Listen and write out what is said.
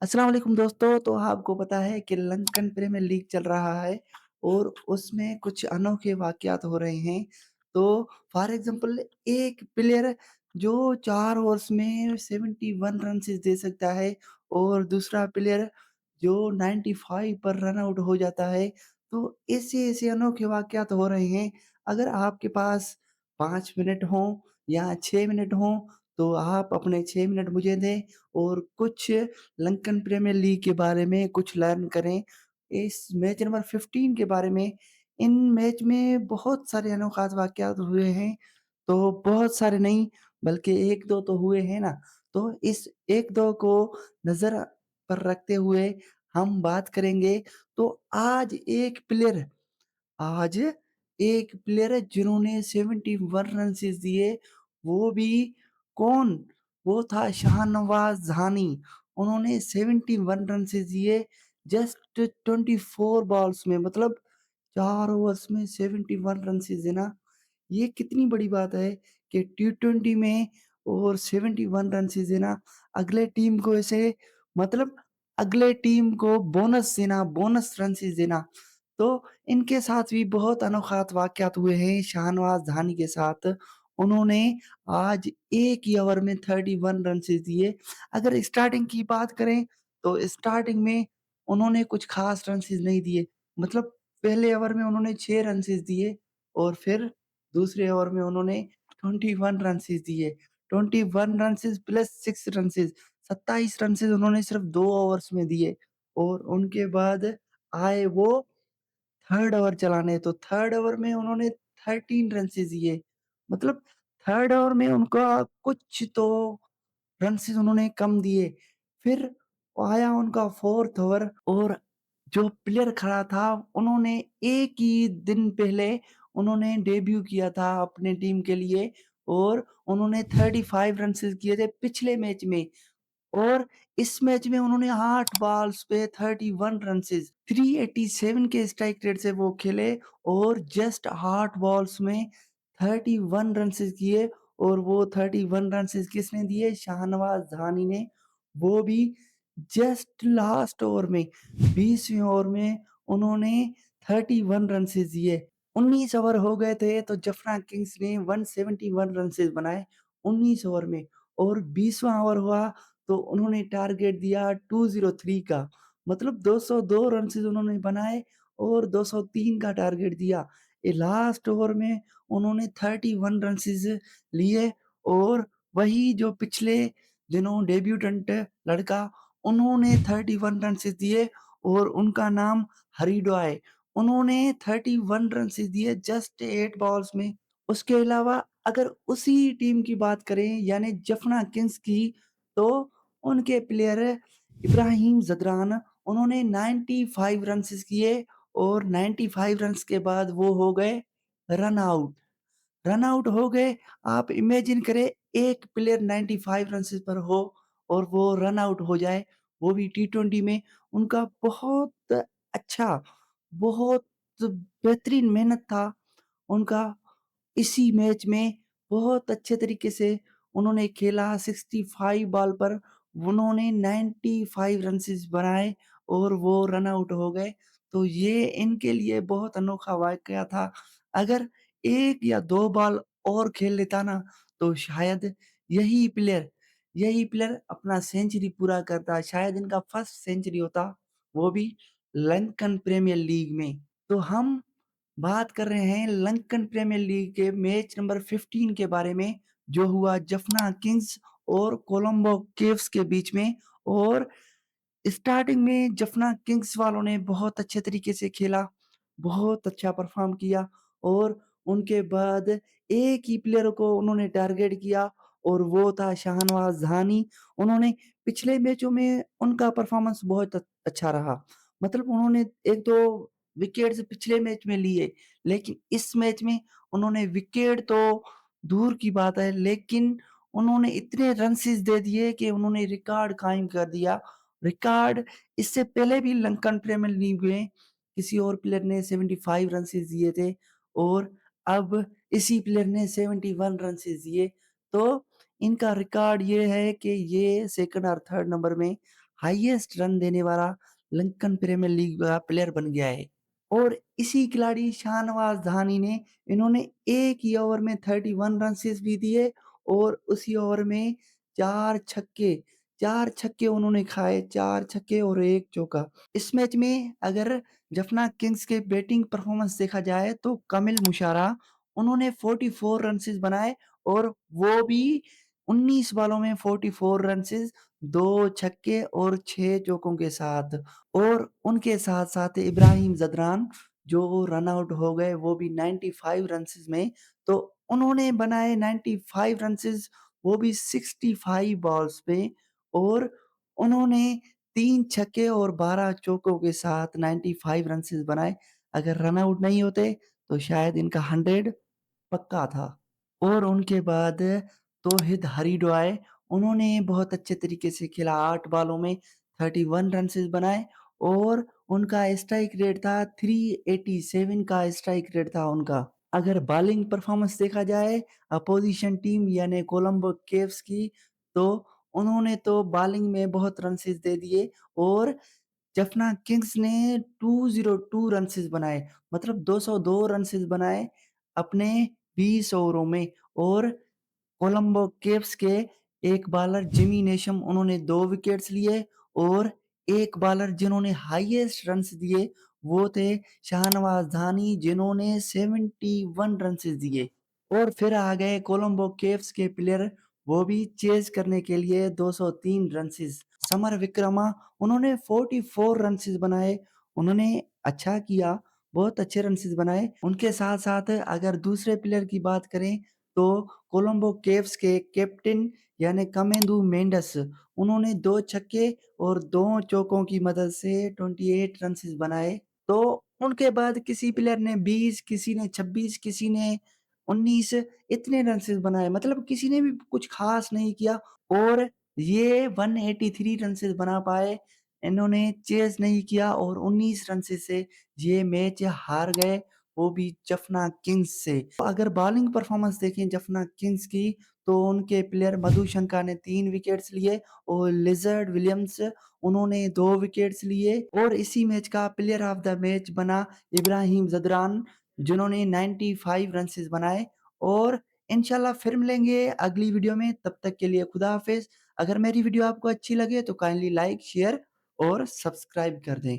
अस्सलाम वालेकुम दोस्तों, तो आपको पता है कि लंदन प्रीमियर लीग चल रहा है और उसमें कुछ अनोखे वाक़यात हो रहे हैं। तो फॉर एग्ज़ाम्पल एक प्लेयर जो 4 ओवर्स में 71 रन्स दे सकता है और दूसरा प्लेयर जो 95 पर रन आउट हो जाता है। तो ऐसे-ऐसे अनोखे वाक़यात हो रहे हैं। अगर आपके पास 5 मिनट हों या 6 मिनट हों, तो आप अपने 6 मिनट मुझे दें और कुछ लंकन प्रीमियर लीग के बारे में कुछ लर्न करें। इस मैच नंबर 15 के बारे में, इन मैच में बहुत सारे अनोख़ास वाक़यात हुए हैं, तो बहुत सारे नहीं बल्कि 1-2 तो हुए हैं ना। तो इस 1-2 को नज़र पर रखते हुए हम बात करेंगे। तो आज एक प्लेयर है जिन्होंने 71 रन्स दिए, वो भी कौन? वो था शाहनवाज़ धानी। उन्होंने 71 रन्स दिए जस्ट 24 बॉल्स में, मतलब 4 ओवर्स में 71 रन्स देना, ये कितनी बड़ी बात है कि टी20 में और 71 रन्स देना, अगले टीम को ऐसे, मतलब अगले टीम को बोनस देना, बोनस रन्स देना। तो इनके साथ भी बहुत अनोखात वाक़यात हुए हैं शाहनवाज़ धानी के साथ। उन्होंने आज एक ही ओवर में 31 रन्स दिए। अगर स्टार्टिंग की बात करें, तो स्टार्टिंग में उन्होंने कुछ ख़ास रन्स नहीं दिए। मतलब पहले ओवर में उन्होंने 6 रन्स दिए और फिर दूसरे ओवर में उन्होंने 21 रन्स दिए। 21 रन्स प्लस 6 रन्स, 27 रन्स उन्होंने सिर्फ़ 2 ओवर्स में दिए और उनके बाद आए वो थर्ड ओवर चलाने, तो थर्ड ओवर में उन्होंने 13 रन्स दिए। मतलब थर्ड ओवर में उनका कुछ तो रन्स उन्होंने कम दिए। फिर आया उनका फोर्थ ओवर और जो प्लेयर खड़ा था, उन्होंने एक ही दिन पहले उन्होंने डेब्यू किया था अपनी टीम के लिए और उन्होंने 35 रन्स किए थे पिछले मैच में। और इस मैच में उन्होंने 8 बॉल्स पे 31 रन्स, 387 के स्ट्राइक रेट से वो खेले और जस्ट 8 बॉल्स में 31 रन्स किए और वो 31 रन्स किसने दिए? शाहनवाज़ धानी ने। वो भी जस्ट लास्ट ओवर में, 20वें ओवर में उन्होंने 31 रन्स दिए। 19 ओवर हो गए थे तो जफना किंग्स ने 171 रन्स बनाए 19 ओवर में और 20वां ओवर हुआ तो उन्होंने टारगेट दिया 203 का, मतलब 202 रन्स उन्होंने बनाए और 203 का टारगेट दिया। ये लास्ट ओवर में उन्होंने 31 रन्स लिए और वही जो पिछले दिनों डेब्यूटेंट लड़का, उन्होंने 31 रन्स दिए और उनका नाम हरीडॉय। उन्होंने 31 रन्स दिए जस्ट 8 बॉल्स में। उसके अलावा अगर उसी टीम की बात करें यानी जफना किंग्स की, तो उनके प्लेयर इब्राहिम ज़दरान, उन्होंने 95 रन्स किए और 95 रन्स के बाद वो हो गए रन आउट। रन आउट हो गए, आप इमेजिन करें एक प्लेयर 95 रन्स पर हो और वो रन आउट हो जाए, वो भी टी20 में। उनका बहुत अच्छा, बहुत बेहतरीन मेहनत था उनका। इसी मैच में बहुत अच्छे तरीके से उन्होंने खेला, 65 बॉल पर उन्होंने 95 रन्स बनाए और वो रन आउट हो गए। तो ये इनके लिए बहुत अनोखा वाक़या था। अगर 1 या 2 बॉल और खेल लेता ना, तो शायद यही प्लेयर यही प्लेयर अपना सेंचुरी पूरा करता। शायद इनका फर्स्ट सेंचुरी होता, वो भी लंकन प्रीमियर लीग में। तो हम बात कर रहे हैं लंकन प्रीमियर लीग के मैच नंबर 15 के बारे में, जो हुआ जफना किंग्स और कोलंबो केव्स के बीच में। और स्टार्टिंग में जफना किंग्स वालों ने बहुत अच्छे तरीके से खेला, बहुत अच्छा परफ़ॉर्म किया और उनके बाद एक ही प्लेयर को उन्होंने टारगेट किया और वो था शाहनवाज़ धानी। उन्होंने पिछले मैचों में उनका परफ़ॉर्मेंस बहुत अच्छा रहा। मतलब उन्होंने 1-2 विकेट्स पिछले मैच में लिए, लेकिन इस मैच में उन्होंने विकेट तो दूर की बात है, लेकिन उन्होंने इतने रन्स दे दिए कि उन्होंने रिकॉर्ड कायम कर दिया। रिकॉर्ड इससे पहले भी लंकन प्रीमियर लीग में किसी और प्लेयर ने 75 रन्स दिए थे और अब इसी प्लेयर ने 71 रन्स दिए। तो इनका रिकॉर्ड ये है कि ये सेकंड और थर्ड नंबर में हाईएस्ट रन देने वाला लंकन प्रीमियर लीग का प्लेयर बन गया है। और इसी खिलाड़ी शाहनवाज धानी ने इन्होंने एक ही ओवर में 31 रन्स भी दिए और उसी ओवर में 4 छक्के 4 छक्के उन्होंने खाए, 4 छक्के और 1 चौका। इस मैच में अगर जफना किंग्स के बैटिंग परफॉर्मेंस देखा जाए तो कामिल मुशारा उन्होंने 44 रन्स बनाए और वो भी 19 बॉलों में 44 रन्स, 2 छक्के और 6 चौकों के साथ। और उनके साथ-साथ इब्राहिम ज़दरान जो रन आउट हो गए वो भी 95 रन्स में। तो उन्होंने बनाए 95 रन्स वो भी 65 बॉल्स पे और उन्होंने 3 छक्के और 12 चौकों के साथ 95 रन्स बनाए। अगर रन आउट नहीं होते तो शायद इनका 100 पक्का था। और उनके बाद तौहीद हरिडोय उन्होंने बहुत अच्छे तरीके से खेला, 8 बॉलों में 31 रन्स बनाए और उनका स्ट्राइक रेट था 387 का स्ट्राइक रेट था उनका। अगर बॉलिंग परफॉर्मेंस देखा जाए अपोजिशन टीम यानी कोलंबो केव्स की, तो उन्होंने तो बॉलिंग में बहुत रन्स दे दिए और जफना किंग्स ने 202 रन्स बनाए, मतलब 202 रन्स बनाए अपने 20 ओवरों में। और कोलंबो केव्स के एक बॉलर जिमी नेशम उन्होंने 2 विकेट्स लिए और एक बॉलर जिन्होंने हाईएस्ट रन्स दिए वो थे शाहनवाज धानी जिन्होंने 71 रन्स दिए। और फिर आ गए कोलंबो केव्स के प्लेयर वो भी चेज़ करने के लिए 203 रन्स। समर विक्रमा उन्होंने 44 रन्स बनाए। उन्होंने अच्छा किया, बहुत अच्छे रन्स बनाए। उनके साथ-साथ अगर दूसरे प्लेयर की बात करें तो कोलंबो केव्स के कैप्टन यानी कमेंदु मेंडस उन्होंने 2 छक्के और 2 चौकों की मदद से 28 रन्स बनाए। तो उनके बाद किसी प्लेयर ने 20, किसी ने 26, किसी ने 19 इतने रन्स बनाए, मतलब किसी ने भी कुछ ख़ास नहीं किया और ये 183 रन्स बना पाए। इन्होंने चेज़ नहीं किया और 19 रन्स से ये मैच हार गए, वो भी जफना किंग्स से। तो अगर बॉलिंग परफॉर्मेंस देखें जफना किंग्स की, तो उनके प्लेयर मधुशंका ने 3 विकेट्स लिए और लिज़र्ड विलियम्स उन्होंने 2 विकेट्स लिए और इसी मैच का प्लेयर ऑफ द मैच बना इब्राहिम ज़दरान जिन्होंने 95 रन्स बनाए। और इंशाल्लाह फिर मिलेंगे अगली वीडियो में, तब तक के लिए खुदा हाफ़िज़। अगर मेरी वीडियो आपको अच्छी लगे तो काइंडली लाइक, शेयर और सब्सक्राइब कर दें।